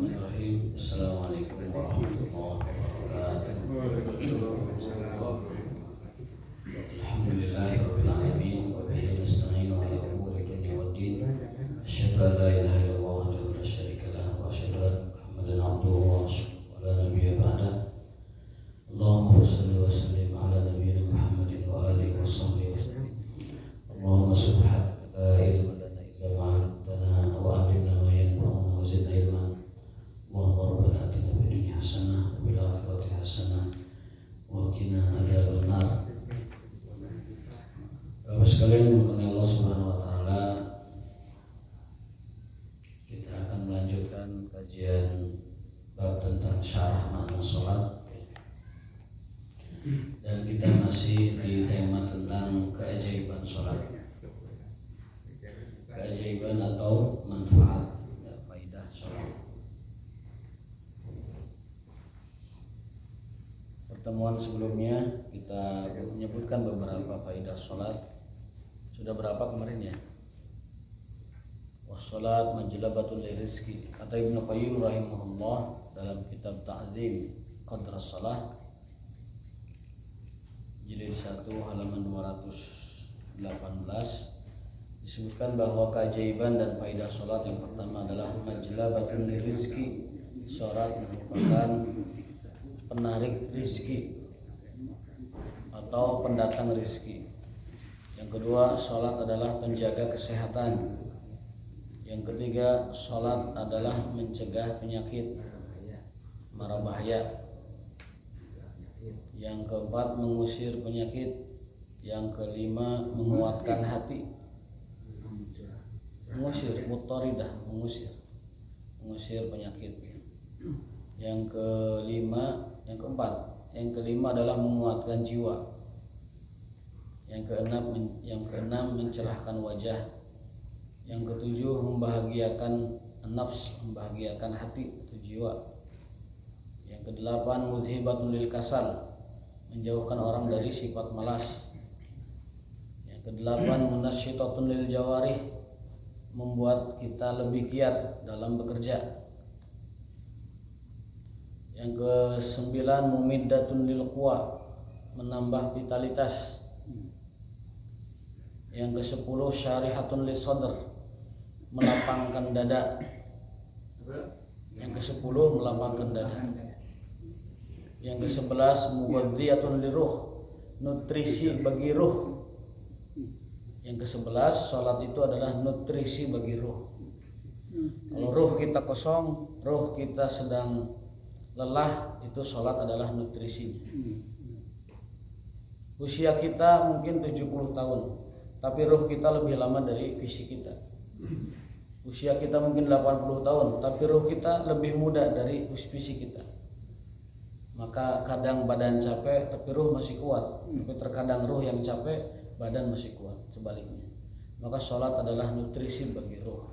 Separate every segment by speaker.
Speaker 1: Bismillahirrahmanirrahim. Assalamualaikum warahmatullahi wabarakatuh. Alhamdulillahirabbil alamin wa bihi nasta'inu ala umuri dunya waddin. Asyhadu an la ilaha illallah wahdahu la syarika lah wa asyhadu anna Muhammadan abduhu wa rasuluhu wa la nabiyya ba'dah. Allahumma shalli wa sallim ala nabiyyina Muhammadin wa alihi wa sahbihi wasallam. Allahumma subhanaka la ilma lana illa ma 'allamtana wa 'allimna ma yanfa'una wa zidna ilman. Allahumma rabbana atina fid dunya hasanah wa fil akhirati hasanah wa qina adzabannar. Bapak sekalian mengenai Allah Subhanahu wa taala, kita akan melanjutkan kajian bab tentang syarah makna salat. Dan kita masih di tema tentang keajaiban salat. Keajaiban atau manfaat dan faidah salat. Pertemuan sebelumnya kita menyebutkan beberapa faidah salat. Sudah berapa kemarin ya? Wassalat majlabatul lirizki. Kata Ibnu Qayyim rahimahullah dalam kitab Ta'zim Qadr as-Salah jilid 1 halaman 218 disebutkan bahwa keajaiban dan faidah salat yang pertama adalah majlabatul lirizki. Salat merupakan penarik rizki atau pendatang rizki. Yang kedua, salat adalah penjaga kesehatan. Yang ketiga, salat adalah mencegah penyakit mara bahaya. Yang keempat, mengusir penyakit. Yang kelima, menguatkan hati. Mengusir, mutaridah, mengusir penyakit. Yang kelima adalah menguatkan jiwa. Yang keenam mencerahkan wajah. Yang ketujuh membahagiakan nafs, membahagiakan hati atau jiwa. Yang kedelapan mudhibatul lil kasal, menjauhkan orang dari sifat malas. Yang kedelapan munasyitatun lil jawarih, membuat kita lebih giat dalam bekerja. Yang kesembilan mumiddatun lil quwa, menambah vitalitas. Yang ke-10 syarihatun lis sadr, melapangkan dada. Yang ke-10 melapangkan dada. Yang ke-11 mughadziyatun liruh, nutrisi bagi ruh. Yang ke-11 salat itu adalah nutrisi bagi ruh. Kalau ruh kita kosong, ruh kita sedang lelah, itu salat adalah nutrisi. Usia kita mungkin 70 tahun, tapi ruh kita lebih lama dari fisik kita. Usia kita mungkin 80 tahun, tapi ruh kita lebih muda dari fisik kita. Maka kadang badan capek, tapi ruh masih kuat. Tapi terkadang ruh yang capek, badan masih kuat. Sebaliknya. Maka sholat adalah nutrisi bagi ruh.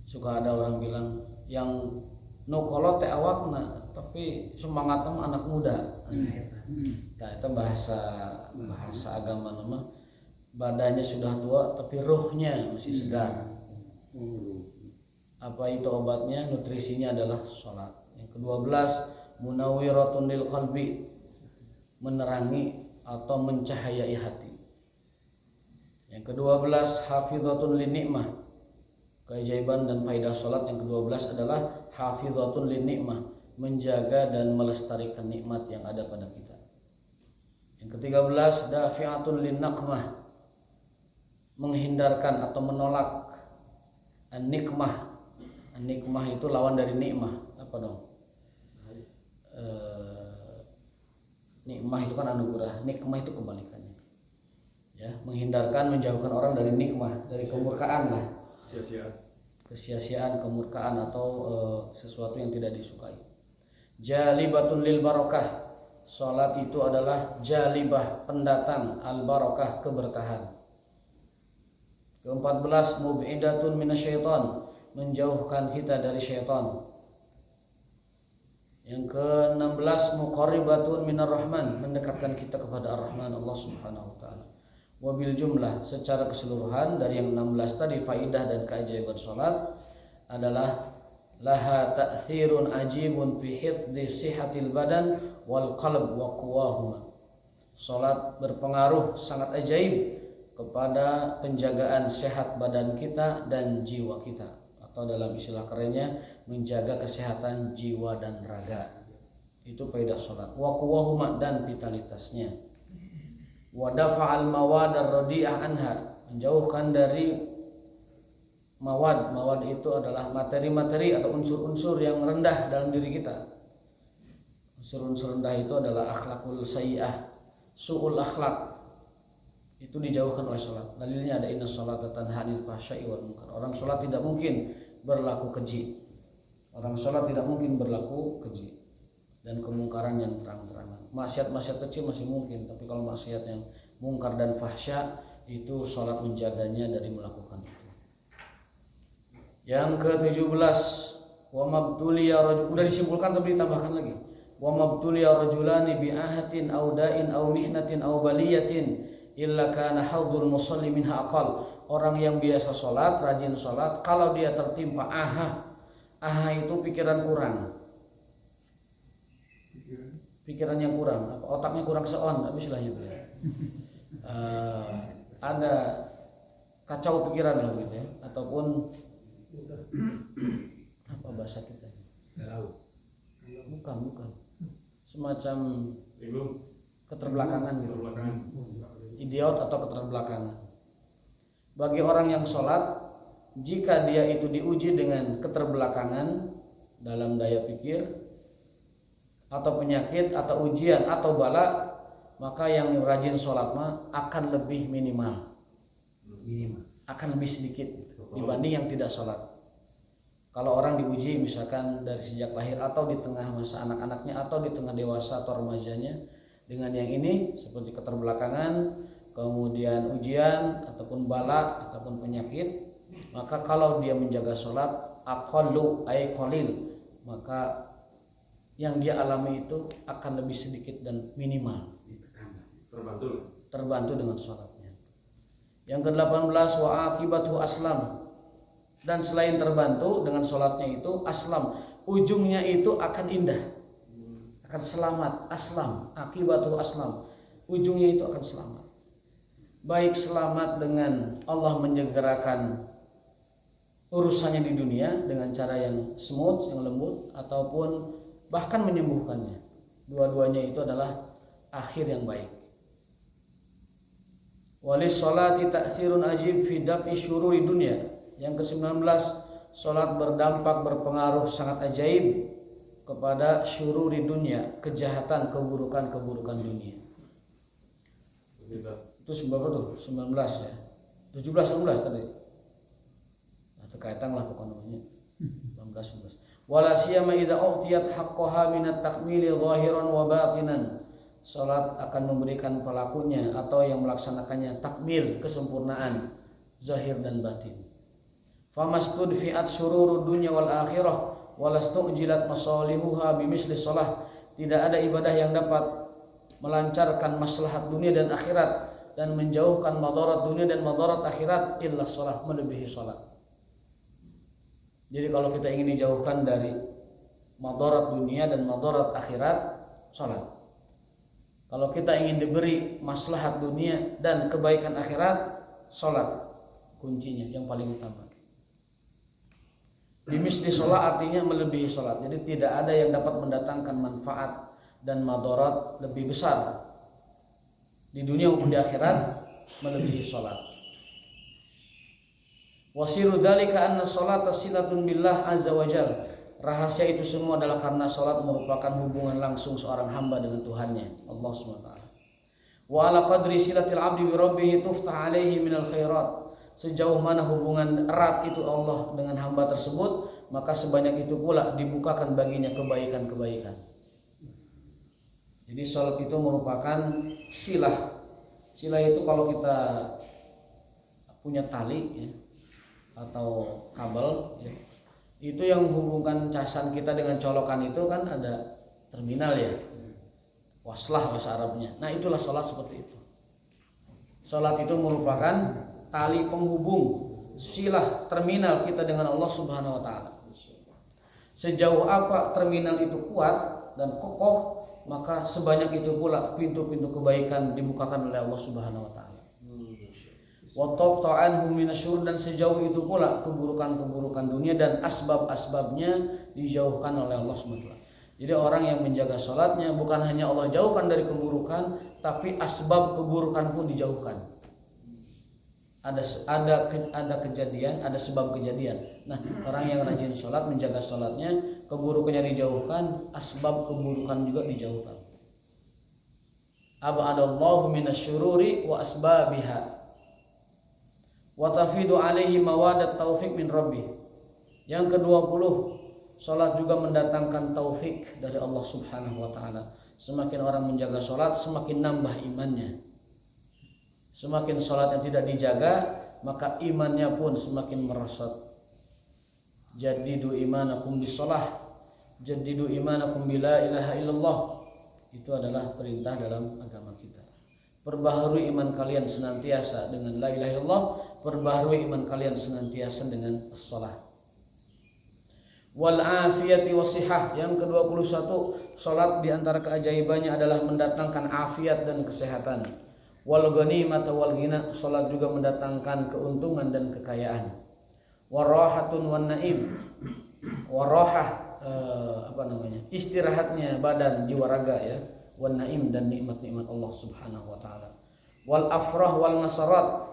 Speaker 1: Suka ada orang bilang, yang nukolot teh awakna, tapi semangatnya anak muda. Nah, itu bahasa agama nama, badannya sudah tua tapi ruhnya masih segar. Apa itu obatnya? Nutrisinya adalah sholat. Yang ke-12 munawwiratun lil qalbi, menerangi atau mencahayai hati. Yang ke-12 hafizatun lin nikmah, keajaiban dan faidah sholat yang ke-12 adalah hafizatun lin nikmah, menjaga dan melestarikan nikmat yang ada pada kita. Yang ke-13 dafi'atun lin naqmah, menghindarkan atau menolak an-nikmah. An-nikmah itu lawan dari nikmah. Apa dong? Nikmah itu kan anugerah, nikmah itu kebalikannya. Ya, menghindarkan, menjauhkan orang dari nikmah, dari kemurkaan lah. Kesia-siaan, kemurkaan atau sesuatu yang tidak disukai. Jalibatun lil barokah, salat itu adalah jalibah, pendatang al barokah, keberkahan. Ke-14 mub'idatun minasyaitan, menjauhkan kita dari syaitan. Yang ke-16 muqarribatun minar rahman, mendekatkan kita kepada ar-rahman Allah Subhanahu wa taala. Wabil jumlah, secara keseluruhan dari yang 16 tadi faidah dan keajaiban salat, adalah laha ta'thirun ajibun fi hifdzi sihatil badan wal qalb wa quwahuma. Salat berpengaruh sangat ajaib kepada penjagaan sehat badan kita dan jiwa kita, atau dalam istilah kerennya menjaga kesehatan jiwa dan raga. Itu faedah salat. Wa quwahuma, dan vitalitasnya. Wa dafa'al mawad ar-radi'ah anha, menjauhkan dari mawad. Mawad itu adalah materi-materi atau unsur-unsur yang rendah dalam diri kita. Unsur-unsur rendah itu adalah akhlakul sayyi'ah, su'ul akhlak. Itu dijauhkan oleh salat. Dalilnya ada inna sholata tanha 'anil fahsya'i wal munkar. Orang salat tidak mungkin berlaku keji. Orang salat tidak mungkin berlaku keji dan kemungkaran yang terang-terangan. Maksiat-maksiat kecil masih mungkin, tapi kalau maksiat yang mungkar dan fahsya itu salat menjaganya dari melakukan itu. Yang ke-17, wa mabtuliya rajul, udah disimpulkan tapi ditambahkan lagi. Wa mabtuliya rajulani bi ahatin aw da'in aw mihnatin aw baliyatin illa kana hadzul musalli minha aqal. Orang yang biasa sholat, rajin sholat, kalau dia tertimpa aha itu pikiran kurang, pikiran yang kurang, otaknya kurang seon, tapi istilahnya itu ya. Ada kacau pikiran lah gitu ya, ataupun apa bahasa kita? Bukan. Semacam keterbelakangan gitu. Idiot atau keterbelakangan. Bagi orang yang sholat, jika dia itu diuji dengan keterbelakangan dalam daya pikir atau penyakit atau ujian atau bala, maka yang rajin sholat mah akan lebih minimal, akan lebih sedikit dibanding yang tidak sholat. Kalau orang diuji misalkan dari sejak lahir atau di tengah masa anak-anaknya atau di tengah dewasa atau remajanya dengan yang ini seperti keterbelakangan, kemudian ujian ataupun bala ataupun penyakit, maka kalau dia menjaga sholat aqallu ay qalil, maka yang dia alami itu akan lebih sedikit dan minimal, terbantu dengan sholatnya. Yang ke-18, wa aqibatuhu aslam, dan selain terbantu dengan sholatnya itu aslam, ujungnya itu akan indah, akan selamat. Aslam, aqibatuhu aslam, ujungnya itu akan selamat. Baik selamat dengan Allah menyegerakan urusannya di dunia dengan cara yang smooth, yang lembut, ataupun bahkan menyembuhkannya. Dua-duanya itu adalah akhir yang baik. Walis sholati ta'sirun ajib fi daf'i syururi dunya. Yang ke-19, sholat berdampak, berpengaruh sangat ajaib kepada syururi dunya, kejahatan, keburukan dunia. Itu berapa tuh? 19 ya. 17 tadi. Nah, terkaitan lah pokoknya. 19. Wala siyama idza u'tiyat haqqaha min at-takmili zahiran wa batinan. Salat akan memberikan pelakunya atau yang melaksanakannya takmil, kesempurnaan zahir dan batin. Famastudfi'at sururud dunya wal akhirah walastu'jilat masalihuha bimisli shalah. Tidak ada ibadah yang dapat melancarkan maslahat dunia dan akhirat dan menjauhkan madarat dunia dan madarat akhirat illa shalah, melebihi salat. Jadi kalau kita ingin dijauhkan dari madarat dunia dan madarat akhirat, salat. Kalau kita ingin diberi maslahat dunia dan kebaikan akhirat, salat kuncinya yang paling utama. Bimisli shalah artinya melebihi salat. Jadi tidak ada yang dapat mendatangkan manfaat dan madarat lebih besar di dunia maupun di akhirat melebihi salat. Wasiru dzalika anna sholata silatun billah azza wajalla. Rahasia itu semua adalah karena salat merupakan hubungan langsung seorang hamba dengan Tuhannya, Allah SWT. Wa ala qadri silatil abdi bi rabbih tuftah alaihi minal khairat. Sejauh mana hubungan erat itu Allah dengan hamba tersebut, maka sebanyak itu pula dibukakan baginya kebaikan-kebaikan. Jadi salat itu merupakan silah. Silah itu kalau kita punya tali ya, atau kabel ya, itu yang menghubungkan casan kita dengan colokan itu kan ada terminal ya, waslah bahasa Arabnya. Nah itulah salat seperti itu. Salat itu merupakan tali penghubung
Speaker 2: silah terminal kita dengan Allah Subhanahu wa taala. Sejauh apa terminal itu kuat dan kokoh, maka sebanyak itu pula pintu-pintu kebaikan dibukakan oleh Allah Subhanahu wa taala. Wa taqta'anhum minasyurur, dan sejauh itu pula keburukan-keburukan dunia dan asbab-asbabnya dijauhkan oleh Allah Subhanahu wa taala. Jadi orang yang menjaga salatnya bukan hanya Allah jauhkan dari keburukan, tapi asbab keburukan pun dijauhkan. Ada kejadian, ada sebab kejadian. Nah, orang yang rajin sholat, menjaga sholatnya, keburukannya dijauhkan, asbab keburukan juga dijauhkan. Ab'adallahu minasyururi wa asbabiha wa tafidu alaihi mawadat taufik min rabbih. Yang ke-20, sholat juga mendatangkan taufik dari Allah Subhanahu wa taala. Semakin orang menjaga sholat, semakin nambah imannya. Semakin sholat yang tidak dijaga, maka imannya pun semakin merosot. Jadidu imanakum bisolah, jadidu imanakum bila ilaha illallah. Itu adalah perintah dalam agama kita. Perbaharui iman kalian senantiasa dengan la ilaha illallah, perbaharui iman kalian senantiasa dengan as-salah. Wal afiyati wasihah. Yang ke-21, sholat diantara keajaibannya adalah mendatangkan afiat dan kesehatan. Wal ghanimah wal ghina, salat juga mendatangkan keuntungan dan kekayaan. Warahatun wan naim, warahah istirahatnya badan jiwa raga ya, wan naim, dan nikmat-nikmat Allah Subhanahu wa taala. Wal afrah wal nasarat,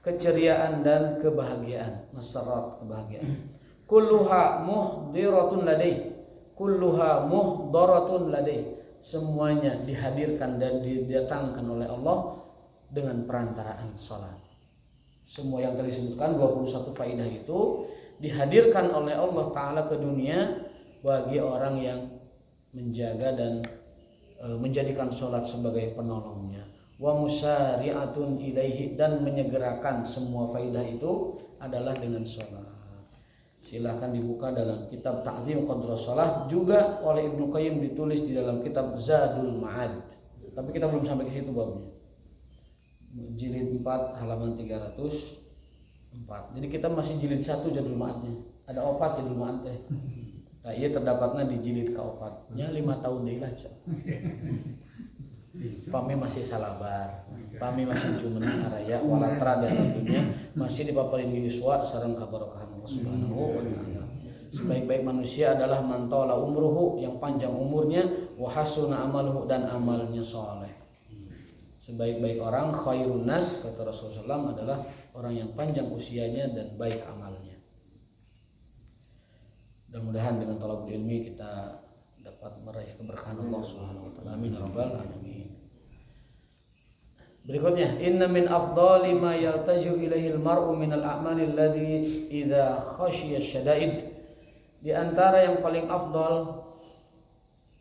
Speaker 2: keceriaan dan kebahagiaan, nasarat kebahagiaan. Kulluha muhdiratun ladai, kulluha muhdaratun ladai, semuanya dihadirkan dan didatangkan oleh Allah dengan perantaraan sholat. Semua yang tadi disebutkan 21 faidah itu dihadirkan oleh Allah Ta'ala ke dunia bagi orang yang menjaga dan menjadikan sholat sebagai penolongnya. Wa musari'atun ilaihi, dan menyegerakan semua faidah itu adalah dengan sholat. Silahkan dibuka dalam kitab Ta'zim Qadra Shalah, juga oleh Ibnu Qayyim ditulis di dalam kitab Zadul Ma'ad. Tapi kita belum sampai ke situ babnya. Jilid 4 halaman 304. Jadi kita masih jilid 1 Zadul Ma'adnya. Ada 4 Zadul Ma'ad teh. Nah, iya terdapatnya di jilid ke-4-nya 5 tahun deui lah. Pami masih salabar, pami masih jumenang araya walatra di alam dunia, masih dipaparin yuswa sareng kabarokahan Allah Subhanahu wa taala. Sebaik-baik manusia adalah man tala umruhu, yang panjang umurnya, wa hasuna amaluhu, dan amalnya saleh. Sebaik-baik orang, khairun nas, kata Rasulullah SAW, adalah orang yang panjang usianya dan baik amalnya. Mudah-mudahan dengan talabul ilmi kita dapat meraih keberkahan Allah Subhanahu wa taala. Amin ya rabbal alamin. Berikutnya, inna min afdali ma yaltaju ilaihi al-mar'u min al-a'mali alladhi idza khashiya syada'id. Di antara yang paling afdal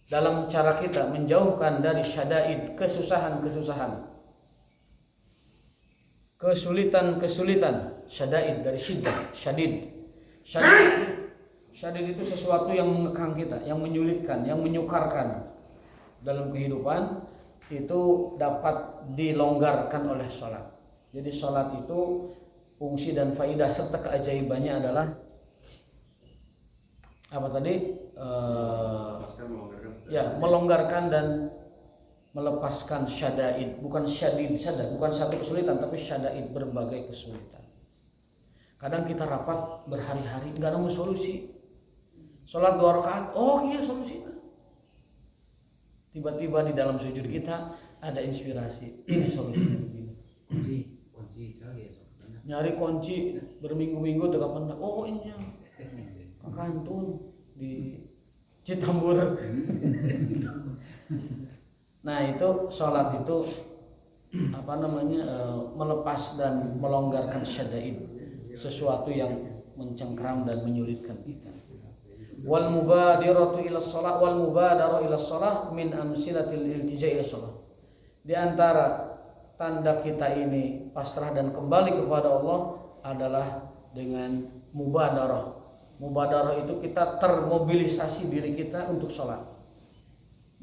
Speaker 2: dalam cara kita menjauhkan dari syada'id, kesusahan-kesusahan, kesulitan-kesulitan, syada'id dari syiddah, syadid. Syadid itu sesuatu yang mengekang kita, yang menyulitkan, yang menyukarkan dalam kehidupan, itu dapat dilonggarkan oleh sholat. Jadi sholat itu fungsi dan faidah serta keajaibannya adalah apa tadi? Melonggarkan dan melepaskan syadaid. Bukan syadid saja, bukan satu kesulitan, tapi syadaid, berbagai kesulitan. Kadang kita rapat berhari-hari nggak nemu solusi. Sholat 2 rakaat, oh iya solusinya. Tiba-tiba di dalam sujud kita ada inspirasi, ini solusinya begini. Nyari kunci berminggu-minggu tegapan, oh ini Kantun di Citambur. Nah itu sholat itu melepas dan melonggarkan syadaid, sesuatu yang mencengkram dan menyulitkan kita. Wal mubadaratu ila shalah wal mubadara ila shalah min amsilatil iltija ila shalah. Di antara tanda kita ini pasrah dan kembali kepada Allah adalah dengan mubadarah. Mubadarah itu kita termobilisasi diri kita untuk sholat.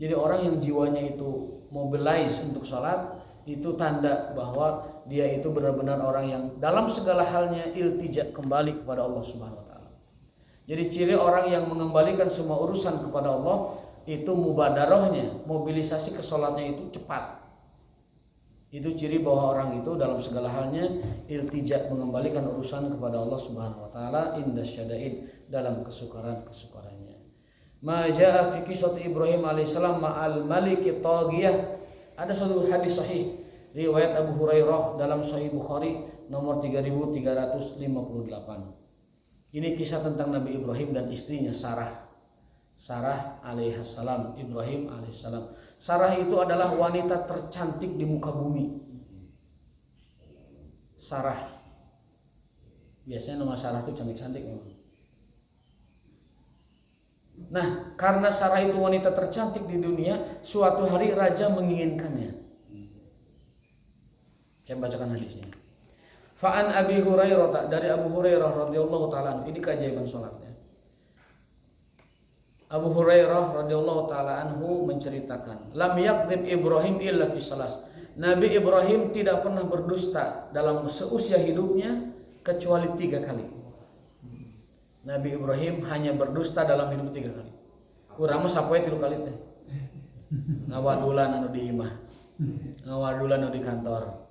Speaker 2: Jadi orang yang jiwanya itu mobilize untuk sholat, itu tanda bahwa dia itu benar-benar orang yang dalam segala halnya iltija, kembali kepada Allah Subhanahu wa taala. Jadi ciri orang yang mengembalikan semua urusan kepada Allah itu mubadarahnya, mobilisasi ke salatnya itu cepat. Itu ciri bahwa orang itu dalam segala halnya iltija, mengembalikan urusan kepada Allah Subhanahu wa taala inda syada'id, dalam kesukaran-kesukarannya. Ma jaa fi qissati Ibrahim alaihissalam ma'al maliki taghiyah. Ada satu hadis sahih riwayat Abu Hurairah dalam Sahih Bukhari nomor 3358. Ini kisah tentang Nabi Ibrahim dan istrinya Sarah alaihissalam, Ibrahim alaihissalam. Sarah itu adalah wanita tercantik di muka bumi. Sarah. Biasanya nama Sarah itu cantik-cantik memang. Nah, karena Sarah itu wanita tercantik di dunia, suatu hari raja menginginkannya. Saya bacakan hadisnya. Fa'an Abi Hurairah, dari Abu Hurairah radhiyallahu taala, ini keajaiban salatnya. Abu Hurairah radhiyallahu taala anhu menceritakan, lam yakdzib Ibrahim illa fi salas. Nabi Ibrahim tidak pernah berdusta dalam seusia hidupnya kecuali 3 kali. Nabi Ibrahim hanya berdusta dalam hidup 3 kali. Urang mah sapoe 3 kali teh. Ngawadulan anu di imah. Ngawadulan anu di kantor.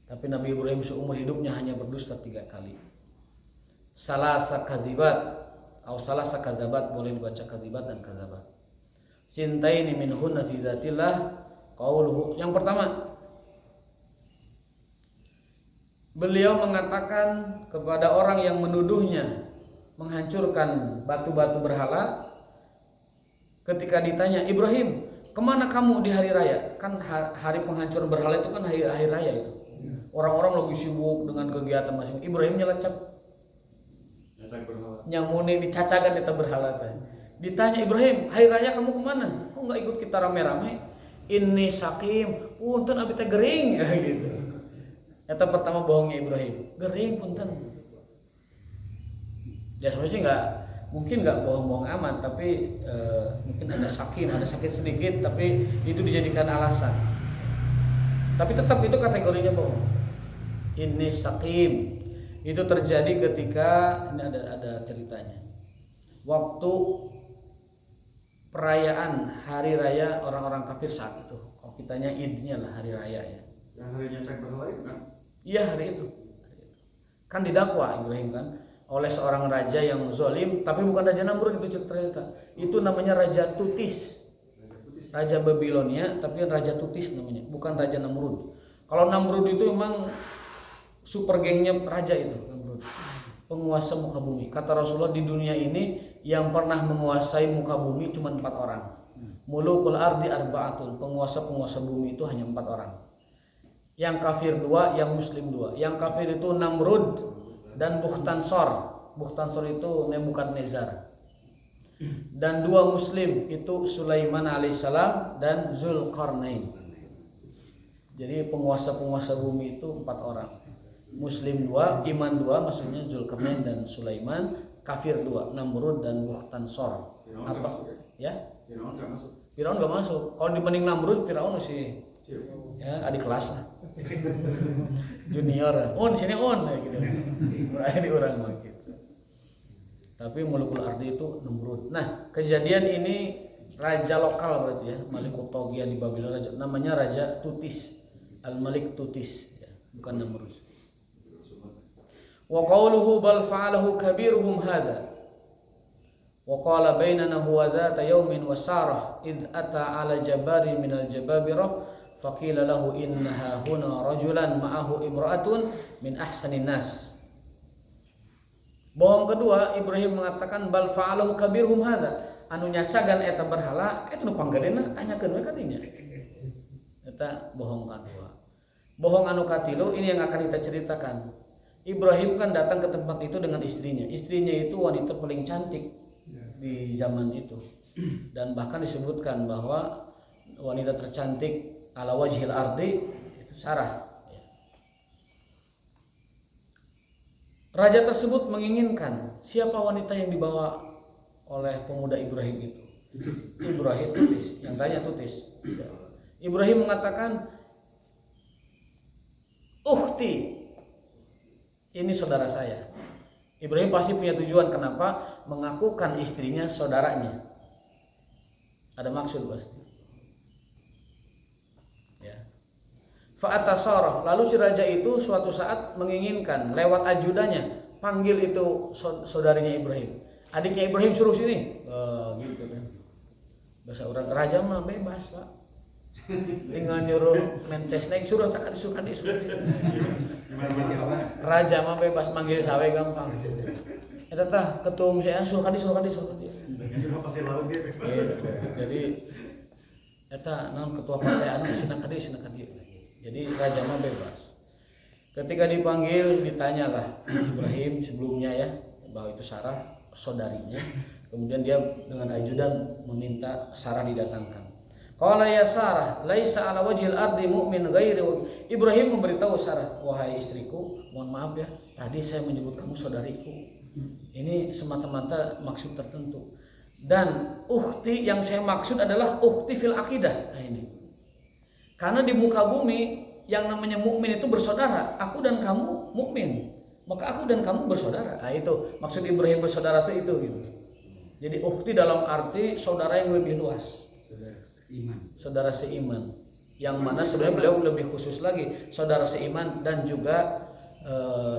Speaker 2: Tapi Nabi Ibrahim seumur hidupnya hanya berdusta 3 kali. Salasa kadibat atau salasa kadabat, boleh dibaca kadibat dan kadabat. Sintaini minhunna fi dzatillah qauluhu. Yang pertama, beliau mengatakan kepada orang yang menuduhnya menghancurkan batu-batu berhala, ketika ditanya, Ibrahim, kemana kamu di hari raya? Kan hari penghancuran berhala itu kan hari raya itu. Orang-orang lagi sibuk dengan kegiatan masing-masing. Ibrahim nyelecap, nyamuni dicacagan kita berhala. Ditanya, Ibrahim, hari raya kamu kemana? Kok nggak ikut kita rame-rame? Ini sakim, punten abi teh gering, gitu. Eta pertama bohongnya Ibrahim, gering punten. Ya sebenarnya mungkin nggak bohong-bohong amat, tapi mungkin ada sakit sedikit, tapi itu dijadikan alasan. Tapi tetap itu kategorinya bohong. Ini sakim itu terjadi ketika ini ada ceritanya. Waktu perayaan hari raya orang-orang kafir saat itu, kalau kitanya idnya lah hari raya ya.
Speaker 3: Yang harinya cek berhala itu kan?
Speaker 2: Iya hari itu. Kan didakwa Ibrahim kan oleh seorang raja yang zalim, tapi bukan Raja Namrud itu ternyata. Itu namanya Raja Tutis. Raja Babilonia, tapi Raja Tutis namanya, bukan Raja Namrud. Kalau Namrud itu memang super gengnya raja itu, Namrud. Penguasa muka bumi. Kata Rasulullah, di dunia ini yang pernah menguasai muka bumi cuma 4 orang. Mulukul ardi arba'atun. Penguasa-penguasa bumi itu hanya 4 orang. Yang kafir 2, yang muslim 2. Yang kafir itu Namrud dan Bukhtansor. Bukhtansor itu Nebukadnezar. Dan 2 muslim itu Sulaiman alaihissalam dan Zulkarnain. Jadi penguasa-penguasa bumi itu 4 orang. Muslim 2, iman 2, maksudnya Zulkarnain dan Sulaiman. Kafir 2, Namrud dan Bukhtansor. Apa? Ya?
Speaker 3: Firaun nggak masuk.
Speaker 2: Firaun nggak masuk. Kalau dibanding Namrud, Firaun masih ya adik kelas lah. Junior. On sini on gitu. Berarti di orang gitu. Tapi Mulukul Ardi itu Namrud. Nah, kejadian ini raja lokal berarti ya, Malikut Toghiyah di Babylon, namanya Raja Tutis. Al-Malik Tutis ya, bukan Namrud. Wa qawluhu bal fa'alahu kabiruhum hadha. Wa qala bainana huwa dhata yawmin wa sarah id ata ala jabari minal jababirah faqila lahu innaha huna rajulan ma'ahu imra'atun min ahsanin nas. Bohong kedua, Ibrahim mengatakan bal fa'alahu kabirhum hadza, anu nyacagan eta berhala eta nu panggedena tanyakeun we ka dinya. Eta bohong kedua. Bohong anu katilu ini yang akan kita ceritakan. Ibrahim kan datang ke tempat itu dengan istrinya. Istrinya itu wanita paling cantik di zaman itu. Dan bahkan disebutkan bahwa wanita tercantik ala wajhil ardi itu Sarah. Raja tersebut menginginkan siapa wanita yang dibawa oleh pemuda Ibrahim itu. Ibrahim Tutis, yang tanya Tutis. Ibrahim mengatakan ukhti, ini saudara saya. Ibrahim pasti punya tujuan kenapa mengakukan istrinya saudaranya. Ada maksud pasti. Ya. Fa'atasarah, lalu si raja itu suatu saat menginginkan lewat ajudannya panggil itu saudarinya Ibrahim. Adiknya Ibrahim suruh sini. Gitu kan. Bahasa orang raja mah bebas, Pak. Tinggal nyuruh mencesnek suruh tak disuruh. Raja mah bebas manggil sawe gampang. Eta tah ketum saya suruh kadi. Jadi eta naon ketua partai anu sina kadi. Jadi raja mah bebas. Ketika dipanggil ditanyalah Ibrahim sebelumnya ya bahwa itu Sarah saudarinya. Kemudian dia dengan ajudan meminta Sarah didatangkan. Qala ya Sarah, laisa ala wajhil ardi mu'min ghairu. Ibrahim memberitahu Sarah, wahai istriku, mohon maaf ya, tadi saya menyebut kamu saudariku. Ini semata-mata maksud tertentu. Dan ukhti yang saya maksud adalah ukhti fil akidah. Nah ini. Karena di muka bumi yang namanya mukmin itu bersaudara. Aku dan kamu mukmin. Maka aku dan kamu bersaudara. Nah itu maksud Ibrahim bersaudara itu gitu. Jadi ukhti dalam arti saudara yang lebih luas. Saudara seiman, yang mana sebenarnya beliau lebih khusus lagi saudara seiman dan juga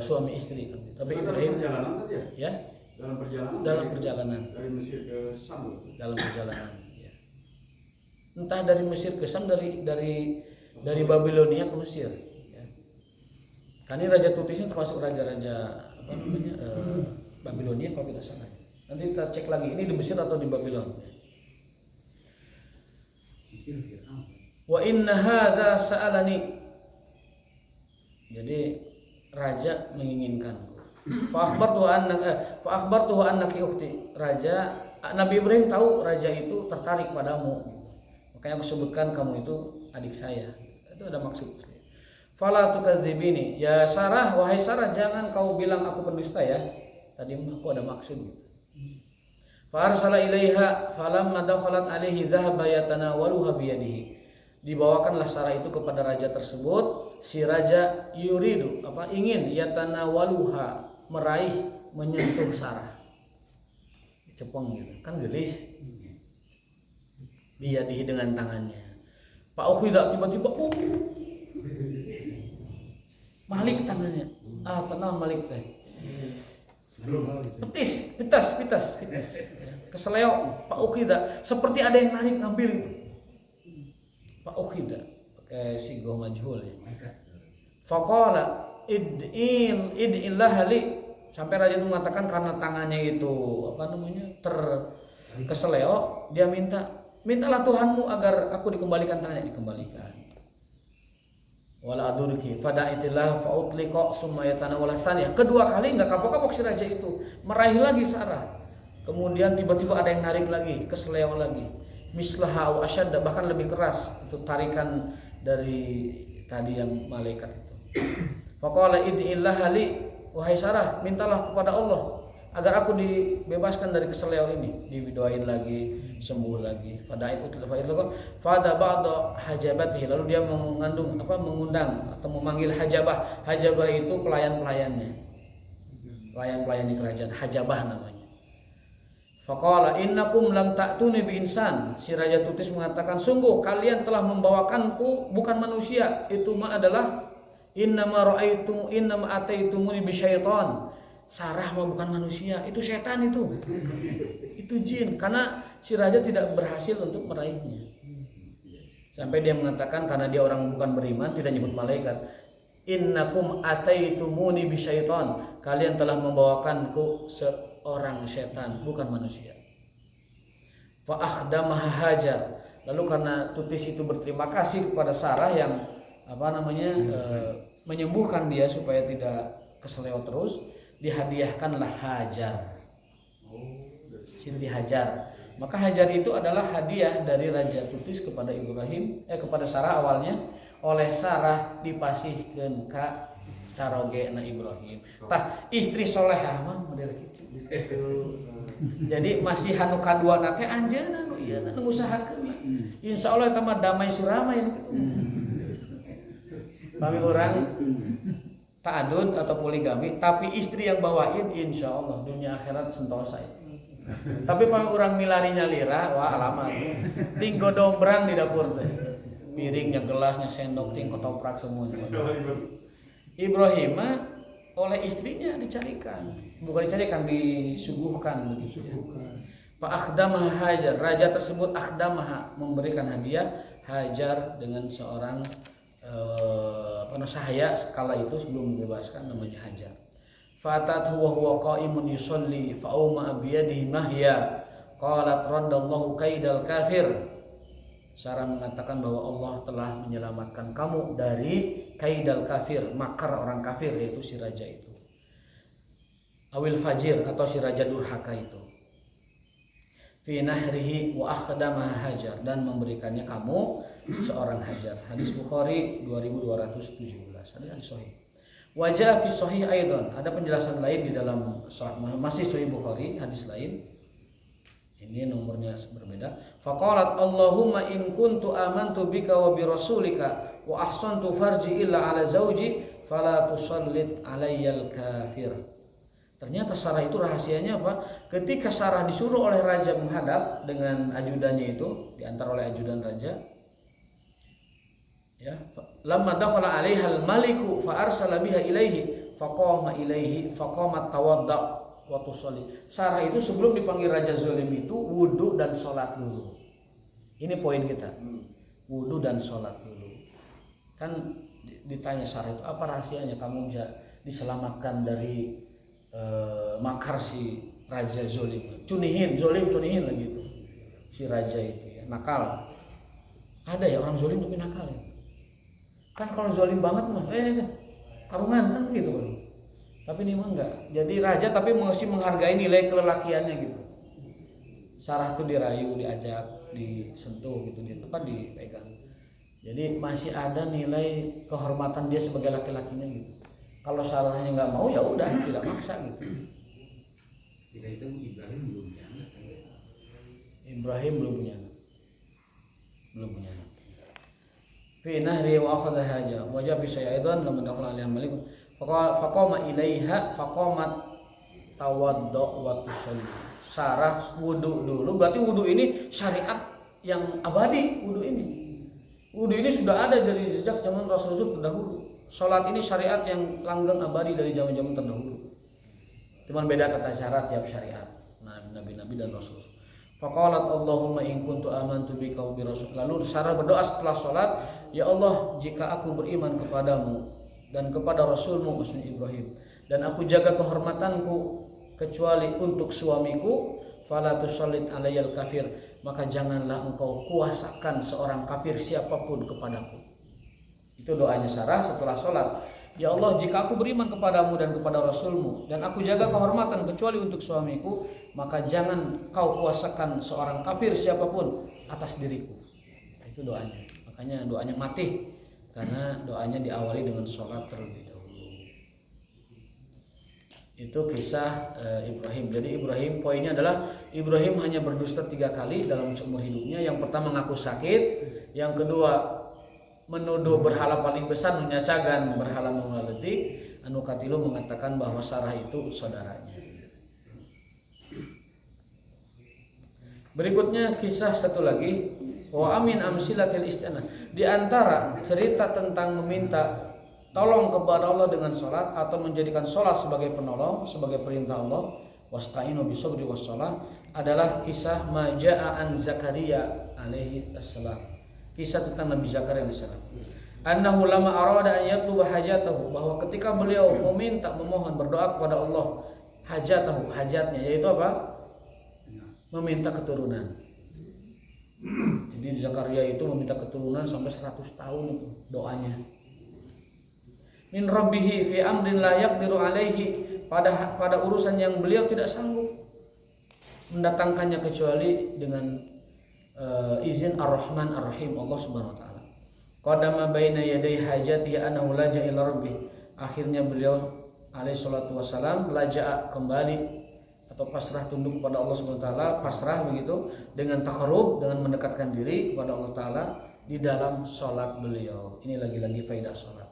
Speaker 2: suami istri. Tapi Ibrahim ya dalam perjalanan
Speaker 3: dari Mesir ke Sam.
Speaker 2: Dalam perjalanan ya. Entah dari Mesir ke Sam, dari Babilonia ke Mesir ya. Karena Raja Tutis ini termasuk raja-raja apa namanya Babilonia kalau tidak salah. Nanti kita cek lagi ini di Mesir atau di Babylon. Wa inna hadza sa'alani. Jadi raja menginginkanku. Fa akhbartuhu annaki ukhti. Raja Nabi Ibrahim tahu raja itu tertarik padamu. Makanya aku sebutkan kamu itu adik saya. Itu ada maksud. Fala tukadzibini. Ya Sarah, wahai Sarah, jangan kau bilang aku pendusta ya. Tadi aku ada maksud. Farsala ilaiha falamma dakhalat alaihi dhahaba yatanawaluha biyadihi. Dibawakanlah Sarah itu kepada raja tersebut. Si raja yuridu ingin yatanawaluha, meraih, menyentuh Sarah. Cepeng gitu. Kan gelis. Biyadihi dengan tangannya. Pak Ukhida tiba-tiba Malik tangannya. Tenang Malik teh. Pitas. Keseleo Pak Ukhida seperti ada yang narik ngambil. Pak Ukhida pakai sigoh majhul ya. Faqala id'illah li, sampai raja itu mengatakan karena tangannya itu terkeseleo, dia mintalah Tuhanmu agar aku dikembalikan tangannya. Dikembalikan. Wala adurki fada'itillah fa'utliqa summa yatanawala saniyah. Kedua kali enggak kapok-kapok si raja itu, meraih lagi Sarah. Kemudian tiba-tiba ada yang narik lagi, keseleo lagi. Mislaha wa asyadda, bahkan lebih keras. Itu tarikan dari tadi yang malaikat itu. Faqala id'illah li, wahai Sarah, mintalah kepada Allah agar aku dibebaskan dari keseleo ini. Didoain lagi, sembuh lagi. Fada ba'da hajabatihi, lalu dia mengundang atau memanggil hajabah. Hajabah itu pelayan-pelayannya. Pelayan-pelayan di kerajaan, hajabah namanya. Faqala innakum lam ta'tuni bi insan. Si Raja Tutis mengatakan, sungguh kalian telah membawakanku bukan manusia. Itu mah adalah innama ataitumuni bi syaitan. Sarah mah bukan manusia, itu setan itu. Itu jin, karena si raja tidak berhasil untuk meraihnya. Sampai dia mengatakan karena dia orang bukan beriman, tidak nyebut malaikat. Innakum ataitumuni bi syaitan. Kalian telah membawakanku seorang setan, bukan manusia. Fa akhdamaha Hajar. Lalu karena Tutis itu berterima kasih kepada Sarah yang menyembuhkan dia supaya tidak keseleo terus, dihadiahkanlah Hajar. Siti Hajar. Maka Hajar itu adalah hadiah dari Raja Tutis kepada kepada Sarah awalnya. Oleh Sarah dipasihkeun ka carogena Ibrahim. Tah istri solehah mah model kitu. Jadi masih hanu kadua teh anjeunna nu ieu nu ngusahakeun. Insyaallah eta mah damai suramai kitu. Pami urang ta'adud atau poligami, tapi istri yang bawain, insya Allah dunia akhirat sentosa itu. Tapi kalau orang milarinya lira, wah alamat. Ting godombrang di dapur teh. Piringnya, gelasnya, sendok, ting ketoprak semuanya. Ibrahim oleh istrinya dicarikan, bukan dicarikan, disuguhkan begitu ya. Pak akhdamah Hajar, raja tersebut akhdamah memberikan hadiah Hajar dengan seorang sahaya sekala itu sebelum dibebaskan, namanya Hajar. Fatat huwa qa'imun yusalli fa'uma biyadihi mahya qalat raddallahu kaidal kafir. Sarah mengatakan bahwa Allah telah menyelamatkan kamu dari kaidal kafir, makar orang kafir, yaitu si raja itu, awil fajir atau si raja durhaka itu. Fi nahrihi wa akhdama Hajar, dan memberikannya kamu seorang Hajar. Hadis Bukhari 2217, hadis sahih. Wajah fi sahih aidan, ada penjelasan lain di dalam masih sahih Bukhari, hadis lain. Ini nomornya berbeda. Faqalat Allahumma in kuntu amantu bika wa bi rasulika wa ahsantu farji illa ala zauji fala tusallit alayyal kafir. Ternyata Sarah itu rahasianya apa? Ketika Sarah disuruh oleh raja menghadap dengan ajudannya itu, diantar oleh ajudan raja. Ya, lamma dakhala 'alaiha al-maliku fa arsala biha ilaihi faqama ilaihi faqamat tawadda wa tusalli. Sarah itu sebelum dipanggil raja zalim itu wudu dan salat dulu. Ini poin kita. Wudu dan salat dulu. Kan ditanya Sarah itu, apa rahasianya kamu bisa diselamatkan dari makar si raja zalim? Cunihin lagi itu. Si raja itu ya, nakal. Ada ya orang zalim tapi nakal ya. Kan kalau zalim banget mah karungan kan gitu kan. Tapi ini mah enggak. Jadi raja tapi masih menghargai nilai kelelakiannya gitu. Sarah tuh dirayu, diajak, disentuh gitu, di tempat dipegang. Jadi masih ada nilai kehormatan dia sebagai laki-lakinya gitu. Kalau Sarahnya nggak mau ya udah, tidak maksa gitu.
Speaker 4: Jika itu Ibrahim belum punya anak.
Speaker 2: Ibrahim belum punya anak. Fi nahri wa akhadha haja wajah bi syai'an lam dakhala alaihi malik faqama ilaiha faqamat tawaddu wa tusalli. Sarah wudu dulu, berarti wudu ini syariat yang abadi. Wudu ini sudah ada dari sejak zaman Rasul terdahulu. Salat ini syariat yang langgeng abadi dari zaman-zaman terdahulu. Cuman beda tata cara tiap syariat. Nah, nabi-nabi dan rasul. Faqalat Allahumma in kuntu amantu bika wa bi rasul. Lalu Sarah berdoa setelah salat, ya Allah, jika aku beriman kepadamu dan kepada rasulmu, maksudnya Ibrahim, dan aku jaga kehormatanku kecuali untuk suamiku, fala tusallit alayyal kafir, maka janganlah engkau kuasakan seorang kafir siapapun kepadaku. Itu doanya Sarah setelah sholat. Ya Allah, jika aku beriman kepadamu dan kepada rasulmu, dan aku jaga kehormatan kecuali untuk suamiku, maka jangan kau kuasakan seorang kafir siapapun atas diriku. Itu doanya. Makanya doanya mati, karena doanya diawali dengan sholat terlebih dahulu. Itu kisah Ibrahim. Jadi Ibrahim, poinnya adalah Ibrahim hanya berdusta 3 kali dalam seumur hidupnya. Yang pertama ngaku sakit, yang kedua menuduh berhala paling besar, menyacagan berhala nungaletik, anu katilu mengatakan bahwa Sarah itu saudaranya. Berikutnya kisah satu lagi, wa amin amsilatil isti'anah. Di antara cerita tentang meminta tolong kepada Allah dengan salat atau menjadikan salat sebagai penolong, sebagai perintah Allah, wasta'inu bisabri wassalah, adalah kisah majaa an Zakaria alaihi assalam. Kisah tentang Nabi Zakaria alaihissalam. Annahu lama arada an yatluba hajatahu, bahwa ketika beliau memohon berdoa kepada Allah hajatahu, hajatnya yaitu apa? Meminta keturunan. Jadi Zakaria itu meminta keturunan sampai 100 tahun itu doanya. Min rabbihi fi amrin la yaqdiru alaihi, pada urusan yang beliau tidak sanggup mendatangkannya kecuali dengan izin Ar-Rahman Ar-Rahim Allah Subhanahu wa taala. Qadama baina yaday hajati annahu laja ila rabbih. Akhirnya beliau alaihi salatu wasalam laja kembali atau pasrah tunduk kepada Allah Subhanahu wa taala, pasrah begitu dengan taqarrub, dengan mendekatkan diri kepada Allah taala di dalam salat beliau. Ini lagi-lagi faedah salat.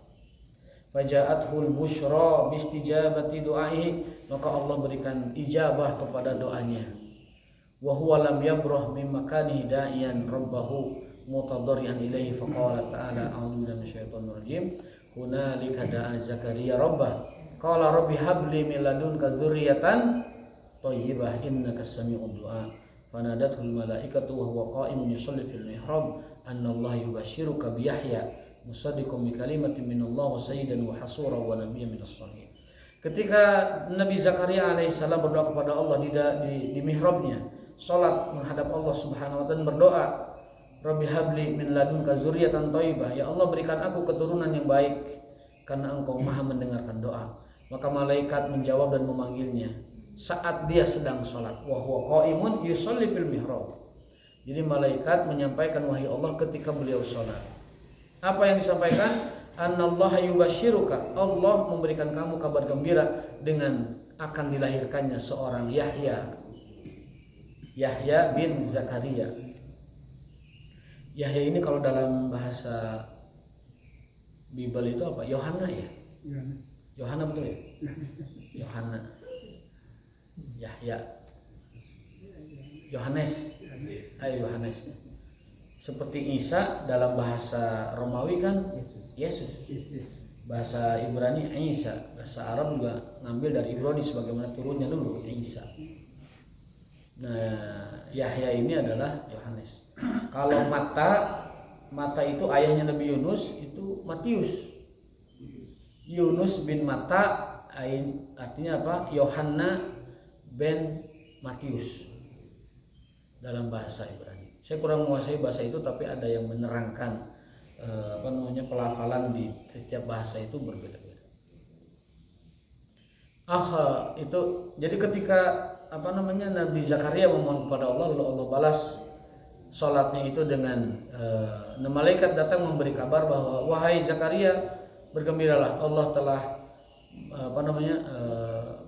Speaker 2: faja'athul busyra bistijabati du'aihi, maka Allah berikan ijabah kepada doanya. Wa huwa lam yabrah min makanihi da'iyan rabbahu mutadarrian ilaihi, faqala ta'ala a'udzu billahi minasyaitonir rajim hunalika da'a Zakaria rabbah qala rabbi habli min ladunka dzurriyyatan thayyibah innaka sami'ud du'a fanadatul malaikatu wa huwa qa'imun yusalli fil mihrab anna Allah yubashshiruka bi Yahya musaddiqan bi kalimatin minallah wa sayyidan wa hasura wa nabiyyan minas shalihin. Ketika Nabi Zakaria alaihissalam berdoa kepada Allah di mihrabnya, salat menghadap Allah Subhanahu wa taala, berdoa, Rabbi habli min ladunka dzurriyyatan thayyibah, ya Allah berikan aku keturunan yang baik karena Engkau Maha mendengarkan doa. Maka malaikat menjawab dan memanggilnya saat dia sedang salat, wa huwa qaimun yusalli fil mihrab. Jadi malaikat menyampaikan wahyu Allah ketika beliau salat. Apa yang disampaikan? Annallaha yubashshiruka, Allah memberikan kamu kabar gembira dengan akan dilahirkannya seorang Yahya bin Zakaria. Yahya ini kalau dalam bahasa Bible itu apa? Yohana ya? Yohana betul ya? Yohana. Yahya. Yohanes. Ayo Yohanes. Seperti Isa dalam bahasa Romawi kan Yesus. Bahasa Ibrani Isa. Bahasa Arab juga ngambil dari Ibrani sebagaimana turunnya dulu Isa. Nah, Yahya ini adalah Yohanes. Kalau Mata itu ayahnya Nabi Yunus, itu Matius. Yunus bin Mata artinya apa? Yohanna bin Matius dalam bahasa Ibrani. Saya kurang menguasai bahasa itu, tapi ada yang menerangkan pelafalan di setiap bahasa itu berbeda-beda. Itu jadi ketika Nabi Zakaria memohon kepada Allah, lalu Allah balas salatnya itu dengan malaikat datang memberi kabar bahwa wahai Zakaria, bergembiralah, Allah telah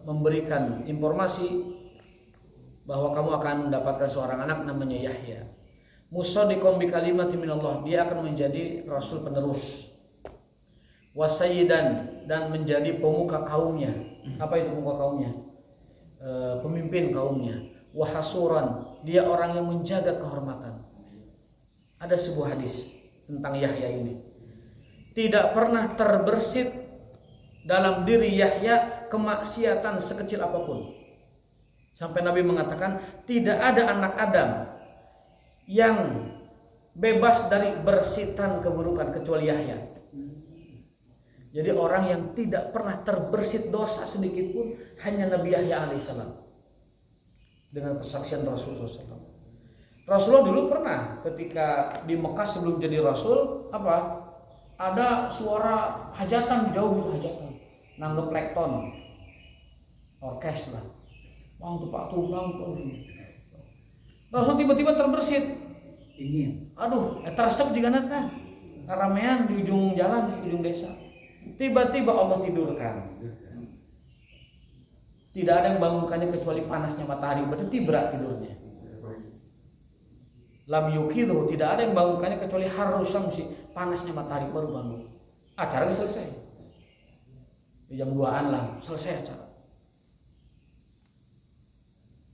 Speaker 2: memberikan informasi bahwa kamu akan mendapatkan seorang anak namanya Yahya. Musaddiqan bi kalimatin minallah, dia akan menjadi rasul penerus. Wasayyidan, dan menjadi pemuka kaumnya. Apa itu pemuka kaumnya? Pemimpin kaumnya. Wahasuran, dia orang yang menjaga kehormatan. Ada sebuah hadis tentang Yahya ini. Tidak pernah terbersit dalam diri Yahya kemaksiatan sekecil apapun. Sampai Nabi mengatakan tidak ada anak Adam yang bebas dari bersitan keburukan kecuali Yahya. Jadi orang yang tidak pernah terbersit dosa sedikit pun hanya Nabi Yahya alaihissalam. Dengan persaksian Rasulullah SAW. Rasulullah dulu pernah ketika di Mekah sebelum jadi Rasul, ada suara hajatan jauh, hajatan nanggep plekton, orkes lah, bang tupak tumbang tuh. Rasul tiba-tiba terbersit. Aduh, tersep juga nata. Ramean di ujung jalan, di ujung desa. Tiba-tiba Allah tidurkan. Tidak ada yang bangunkannya kecuali panasnya matahari, berarti berat tidurnya. Lam yukidu, tidak ada yang bangunkannya kecuali harus samsi, panasnya matahari baru bangun. Acara selesai. Jam 2-an lah selesai acara.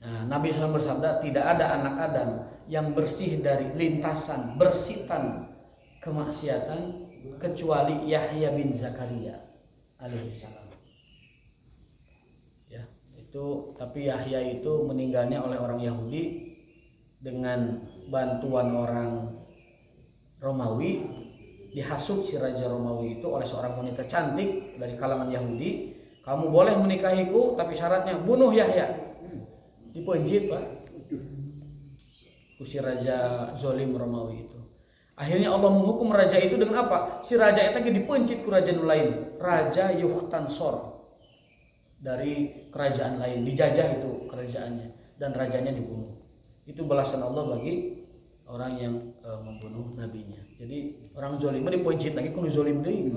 Speaker 2: Nah, Nabi SAW bersabda, tidak ada anak Adam yang bersih dari lintasan, bersitan kemaksiatan kecuali Yahya bin Zakaria alaihissalam. Tapi Yahya itu meninggalnya oleh orang Yahudi dengan bantuan orang Romawi. Dihasut si raja Romawi itu oleh seorang wanita cantik dari kalangan Yahudi. Kamu boleh menikahiku, tapi syaratnya bunuh Yahya. Dipenjit Pak, si raja zolim Romawi itu. Akhirnya Allah menghukum raja itu dengan apa? Si raja itu dipencit ke raja lain, Raja Yuhtansor dari kerajaan lain, dijajah itu kerajaannya dan rajanya dibunuh. Itu balasan Allah bagi orang yang membunuh nabinya. Jadi orang zolim dipencit lagi kudu zolim deui.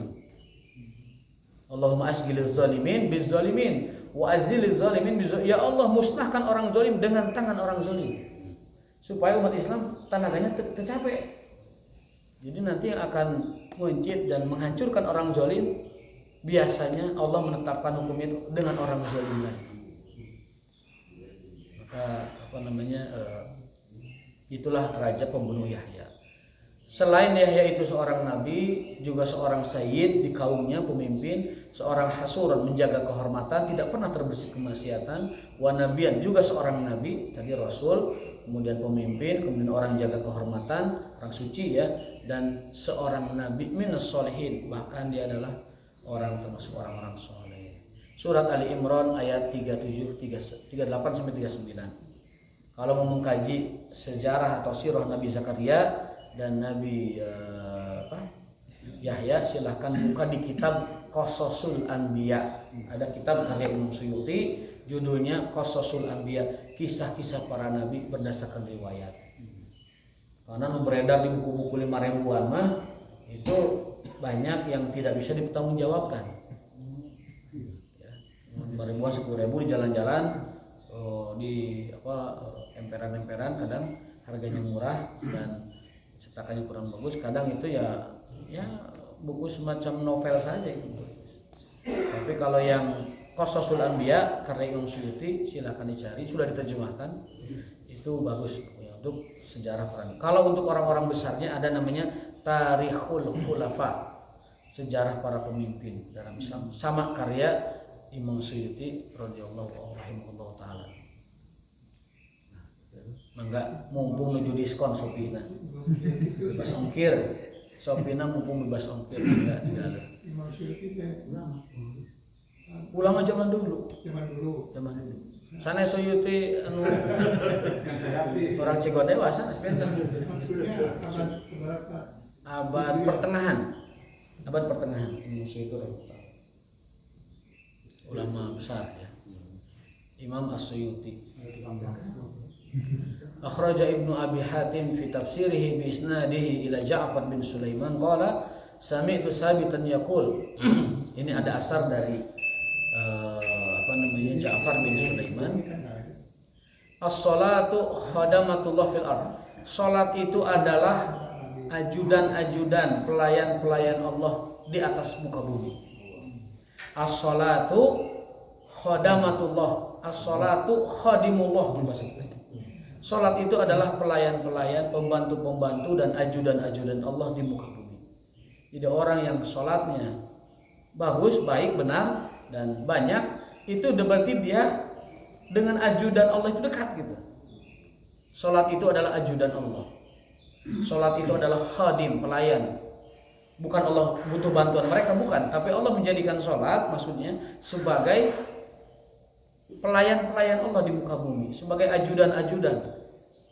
Speaker 2: Allahumma asghiliz zalimin biz zalimin wa aziliz zalimin biz, ya Allah musnahkan orang zolim dengan tangan orang zolim supaya umat Islam tenaganya tercapai. Jadi nanti yang akan mencit dan menghancurkan orang zolim biasanya Allah menetapkan hukum itu dengan orang zalim lain. Maka itulah raja pembunuh Yahya. Selain Yahya itu seorang nabi, juga seorang sayyid di kaumnya, pemimpin, seorang hasuran, menjaga kehormatan, tidak pernah terbersih kemaksiatan, wa nabiyan, juga seorang nabi, tadi rasul, kemudian pemimpin, kemudian orang jaga kehormatan, orang suci ya, dan seorang nabi minas sholihin, bahkan dia adalah orang termasuk orang-orang soleh. Surat Ali Imran ayat 37, 38 sampai 39. Kalau mau mengkaji sejarah atau sirah Nabi Zakaria dan Nabi Yahya, silahkan buka di kitab Qasasul Anbiya. Ada kitab karya Imam Suyuti, judulnya Qasasul Anbiya, kisah-kisah para nabi berdasarkan riwayat. Karena beredar di buku-buku 5.000-an mah itu banyak yang tidak bisa dipertanggungjawabkan. Ya, 5.000-an, 10.000 di jalan-jalan, di emperan-emperan, kadang harganya murah dan cetakannya kurang bagus, kadang itu ya buku semacam novel saja gitu. Tapi kalau yang Qasasul Anbiya karya Imam Suyuti, silakan dicari, sudah diterjemahkan, itu bagus ya, untuk sejarah para nabi. Kalau untuk orang-orang besarnya ada namanya Tarikhul Khulafa, sejarah para pemimpin dalam Islam, sama karya Imam Suyuti radhiyallahu rahimahullah taala. Mangga mumpung nuju diskon Shopee-na. Bebas ongkir. Shopee-na mumpung bebas ongkir enggak di dalam. Ulama zaman dulu. Zaman dulu. Sana Suyuti anu orang Cigodewa sana pinten. Abad pertengahan. Abad pertengahan Imam Suyuti ulama besar ya. Imam As-Suyuti. Akhraja Ibnu Abi Hatim fi tafsirihi bi isnadihi ila Ja'far bin Sulaiman qala sami'tu Sabitan yaqul. Ini ada asar dari Ja'far bin Sulaiman. As-salatu khadamatullah fil ard. Salat itu adalah ajudan-ajudan, pelayan-pelayan Allah di atas muka bumi. As-salatu khadamatullah. As-salatu khadimullah. Salat itu adalah pelayan-pelayan, pembantu-pembantu dan ajudan-ajudan Allah di muka bumi. Jadi orang yang salatnya bagus, baik, benar dan banyak, itu berarti dia dengan ajudan Allah itu dekat gitu. Salat itu adalah ajudan Allah. Salat itu adalah khadim, pelayan. Bukan Allah butuh bantuan mereka, bukan, tapi Allah menjadikan salat maksudnya sebagai pelayan-pelayan Allah di muka bumi, sebagai ajudan-ajudan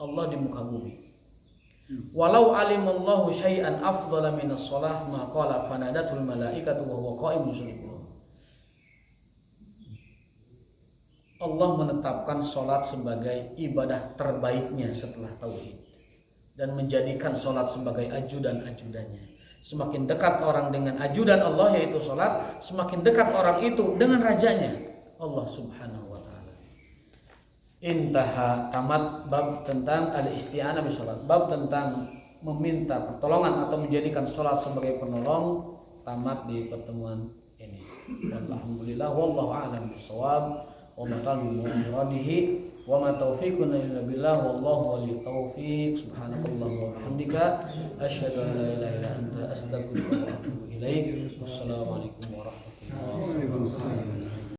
Speaker 2: Allah di muka bumi. Walau alimallahu syai'an afdhala minas shalah ma qala fanadatul malaikatu wa huwa qa'imun yusalli. Allah menetapkan salat sebagai ibadah terbaiknya setelah tauhid dan menjadikan salat sebagai ajudan-ajudannya. Semakin dekat orang dengan ajudan Allah yaitu salat, semakin dekat orang itu dengan rajanya Allah Subhanahu wa taala. Intaha, tamat bab tentang al-isti'anah bis salat. Bab tentang meminta pertolongan atau menjadikan salat sebagai penolong tamat di pertemuan ini. Alhamdulillah wallahu a'lam bissawab. Wa ma muradihi wa ma taufiquna illa billah wallahu waliyut taufiq. Subhanakallahumma wa bihamdika asyhadu an la ilaha illa anta astaghfiruka wa atubu ilaik. Wassalamu alaikum warahmatullahi wabarakatuh.